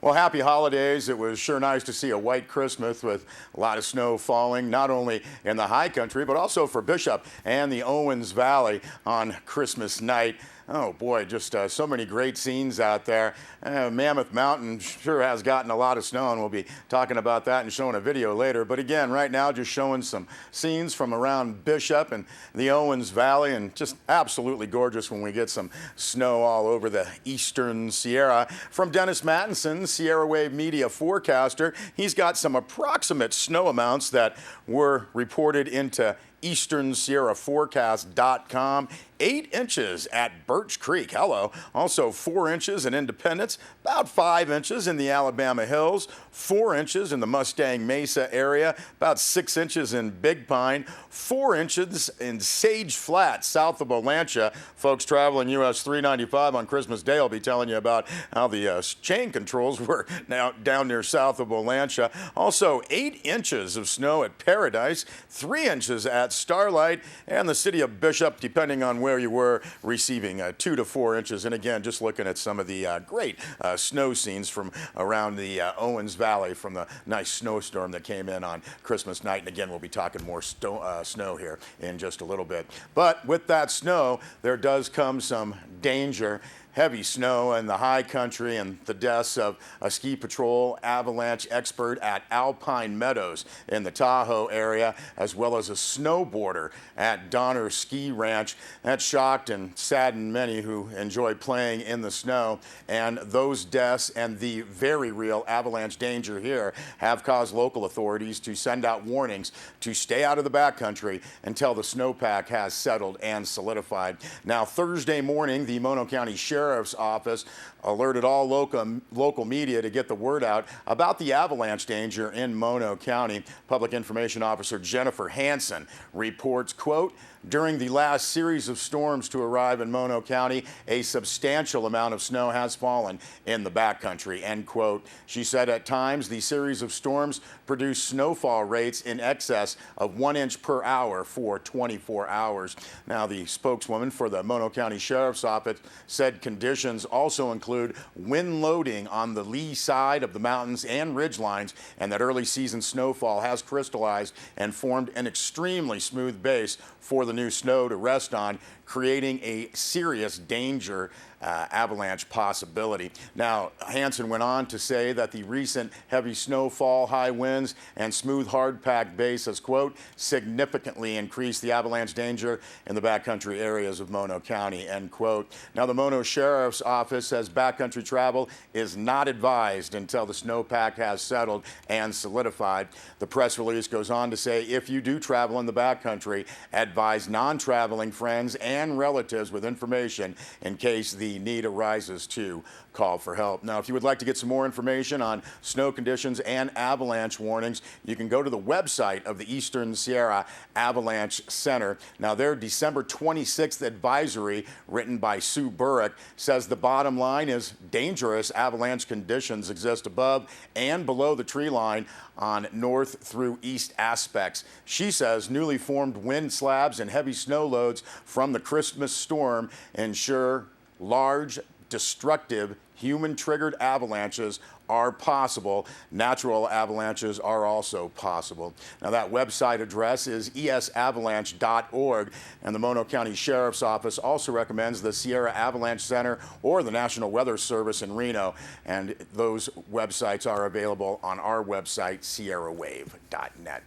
Well, happy holidays. It was sure nice to see a white Christmas with a lot of snow falling, not only in the high country, but also for Bishop and the Owens Valley on Christmas night. Oh boy, just so many great scenes out there. Mammoth Mountain sure has gotten a lot of snow, and we'll be talking about that and showing a video later. But again, right now, just showing some scenes from around Bishop and the Owens Valley, and just absolutely gorgeous when we get some snow all over the eastern Sierra. From Dennis Mattinson, Sierra Wave Media forecaster, he's got some approximate snow amounts that were reported into EasternSierraForecast.com. 8 inches at Birch Creek. Hello. Also 4 inches in Independence, about 5 inches in the Alabama Hills, 4 inches in the Mustang Mesa area, about 6 inches in Big Pine, 4 inches in Sage Flat, south of Olancha. Folks traveling US 395 on Christmas Day will be telling you about how the chain controls were now down near south of Olancha. Also 8 inches of snow at Paradise, 3 inches at Starlight, and the city of Bishop, depending on where you were, receiving 2 to 4 inches. And again, just looking at some of the great snow scenes from around the Owens Valley from the nice snowstorm that came in on Christmas night. And again, we'll be talking more snow here in just a little bit. But with that snow, there does come some danger. Heavy snow in the high country and the deaths of a ski patrol avalanche expert at Alpine Meadows in the Tahoe area, as well as a snowboarder at Donner Ski Ranch. That shocked and saddened many who enjoy playing in the snow. And those deaths and the very real avalanche danger here have caused local authorities to send out warnings to stay out of the backcountry until the snowpack has settled and solidified. Now, Thursday morning, the Mono County Sheriff's Office alerted all local media to get the word out about the avalanche danger in Mono County. Public Information Officer Jennifer Hansen reports, quote, during the last series of storms to arrive in Mono County, a substantial amount of snow has fallen in the backcountry, end quote. She said at times the series of storms produced snowfall rates in excess of 1 inch per hour for 24 hours. Now, the spokeswoman for the Mono County Sheriff's Office said conditions also include wind loading on the lee side of the mountains and ridge lines, and that early season snowfall has crystallized and formed an extremely smooth base for the new snow to rest on, creating a serious danger avalanche possibility. Now, Hansen went on to say that the recent heavy snowfall, high winds, and smooth hard-packed base has, quote, significantly increased the avalanche danger in the backcountry areas of Mono County, end quote. Now, the Mono Sheriff's Office says backcountry travel is not advised until the snowpack has settled and solidified. The press release goes on to say if you do travel in the backcountry, advise non-traveling friends and relatives with information in case the need arises to call for help. Now, if you would like to get some more information on snow conditions and avalanche warnings, you can go to the website of the Eastern Sierra Avalanche Center. Now, their December 26th advisory, written by Sue Burrick, says the bottom line is dangerous avalanche conditions exist above and below the tree line on north through east aspects. She says newly formed wind slabs and heavy snow loads from the Christmas storm ensure large, destructive, human-triggered avalanches are possible. Natural avalanches are also possible. Now, that website address is esavalanche.org, and the Mono County Sheriff's Office also recommends the Sierra Avalanche Center or the National Weather Service in Reno, and those websites are available on our website, sierrawave.net.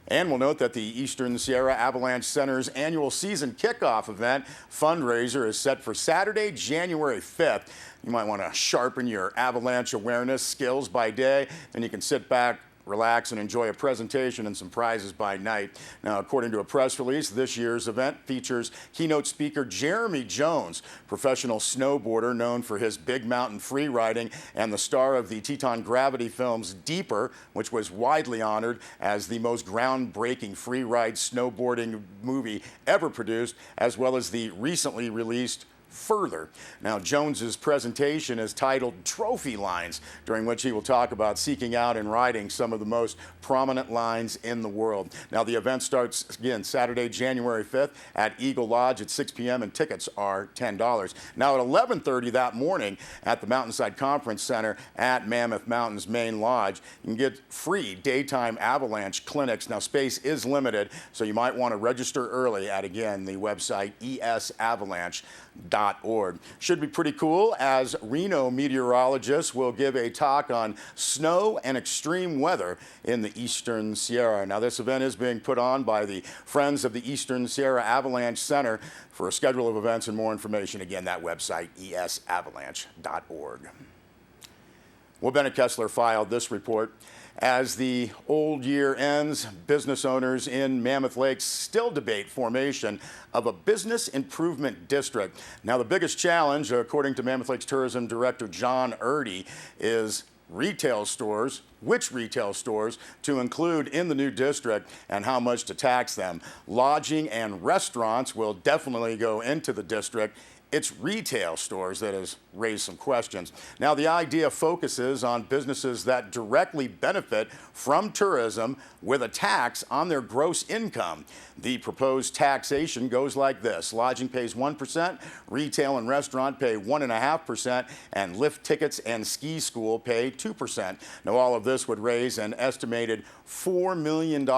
And we'll note that the Eastern Sierra Avalanche Center's annual season kickoff event fundraiser is set for Saturday, January 5th. You might want to sharpen your avalanche awareness skills by day, and you can sit back, relax, and enjoy a presentation and some prizes by night. Now, according to a press release, this year's event features keynote speaker Jeremy Jones, professional snowboarder known for his big mountain free riding and the star of the Teton Gravity films Deeper, which was widely honored as the most groundbreaking free ride snowboarding movie ever produced, as well as the recently released further. Now, Jones's presentation is titled Trophy Lines, during which he will talk about seeking out and riding some of the most prominent lines in the world. Now, the event starts again Saturday, January 5th at Eagle Lodge at 6 p.m. and tickets are $10. Now, at 11:30 that morning at the Mountainside Conference Center at Mammoth Mountain's main lodge, you can get free daytime avalanche clinics. Now, space is limited, so you might want to register early at, again, the website esavalanche.org. Should be pretty cool, as Reno meteorologists will give a talk on snow and extreme weather in the Eastern Sierra. Now, this event is being put on by the Friends of the Eastern Sierra Avalanche Center. For a schedule of events and more information, again, that website, esavalanche.org. Well, Bennett Kessler filed this report. As the old year ends, business owners in Mammoth Lakes still debate formation of a business improvement district. Now, the biggest challenge, according to Mammoth Lakes Tourism Director John Erdy, is retail stores, which retail stores to include in the new district and how much to tax them. Lodging and restaurants will definitely go into the district. It's retail stores that has raised some questions. Now, the idea focuses on businesses that directly benefit from tourism with a tax on their gross income. The proposed taxation goes like this. Lodging pays 1%, retail and restaurant pay 1.5%, and lift tickets and ski school pay 2%. Now, all of this would raise an estimated $4 million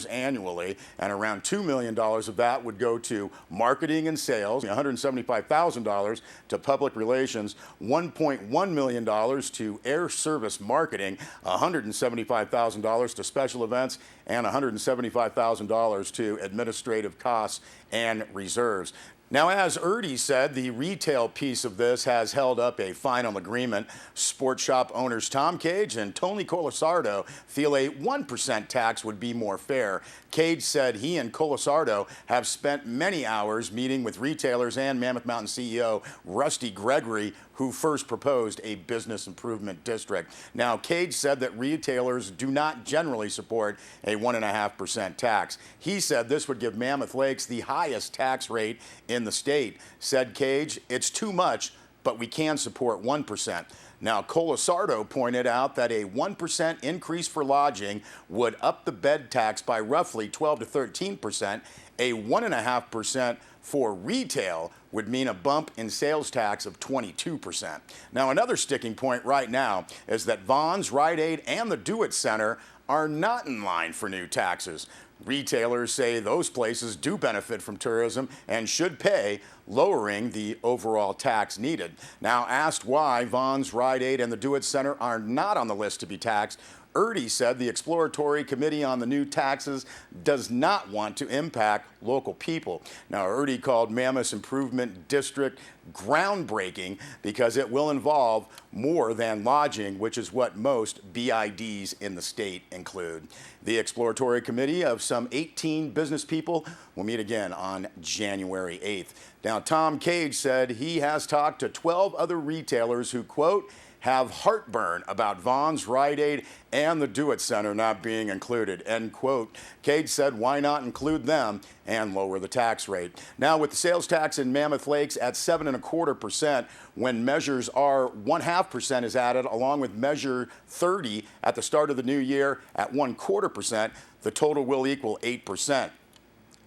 annually, and around $2 million of that would go to marketing and sales, $175,000 to public relations, $1.1 million to air service marketing, $175,000 to special events, and $175,000 to administrative costs and reserves. Now, as Erdy said, the retail piece of this has held up a final agreement. Sports shop owners Tom Cage and Tony Colasardo feel a 1% tax would be more fair. Cage said he and Colasardo have spent many hours meeting with retailers and Mammoth Mountain CEO Rusty Gregory, who first proposed a business improvement district. Now, Cage said that retailers do not generally support a 1.5% tax. He said this would give Mammoth Lakes the highest tax rate in the state. Said Cage, it's too much, but we can support 1%. Now, Colasardo pointed out that a 1% increase for lodging would up the bed tax by roughly 12 to 13%. A 1.5% for retail would mean a bump in sales tax of 22%. Now, another sticking point right now is that Vons, Rite Aid, and the Do It Center are not in line for new taxes. Retailers say those places do benefit from tourism and should pay, lowering the overall tax needed. Now, asked why Vons, Rite Aid, and the Do It Center are not on the list to be taxed, Erdy said the exploratory committee on the new taxes does not want to impact local people. Now, Erdy called Mammoth's Improvement District groundbreaking because it will involve more than lodging, which is what most BIDs in the state include. The exploratory committee of some 18 business people will meet again on January 8th. Now, Tom Cage said he has talked to 12 other retailers who, quote, have heartburn about Vons, Rite Aid, and the Do It Center not being included, end quote. Cage said why not include them and lower the tax rate. Now, with the sales tax in Mammoth Lakes at 7.25%, when measures are 0.5% is added, along with measure 30 at the start of the new year at 0.25%, the total will equal 8%.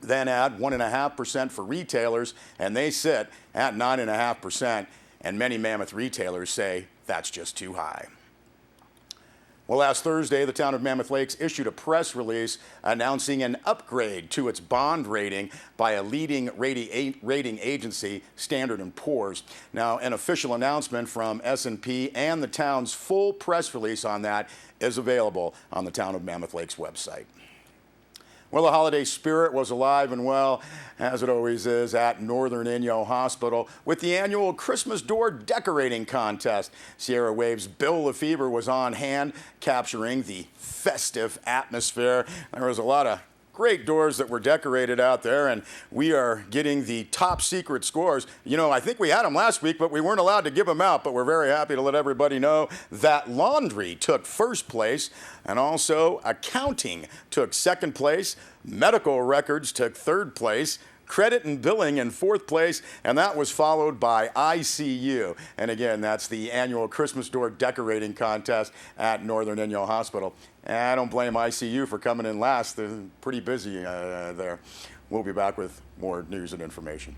Then add 1.5% for retailers, and they sit at 9.5%, and many Mammoth retailers say that's just too high. Well, last Thursday, the town of Mammoth Lakes issued a press release announcing an upgrade to its bond rating by a leading rating agency, Standard & Poor's. Now, an official announcement from S&P and the town's full press release on that is available on the Town of Mammoth Lakes website. Well, the holiday spirit was alive and well, as it always is, at Northern Inyo Hospital with the annual Christmas door decorating contest. Sierra Wave's Bill Lefevre was on hand, capturing the festive atmosphere. There was a lot of great doors that were decorated out there, and we are getting the top secret scores. You know, I think we had them last week, but we weren't allowed to give them out, but we're very happy to let everybody know that laundry took first place, and also accounting took second place, medical records took third place, Credit and Billing in 4th place, and that was followed by ICU. And again, that's the annual Christmas door decorating contest at Northern Inyo Hospital. And I don't blame ICU for coming in last. They're pretty busy there. We'll be back with more news and information.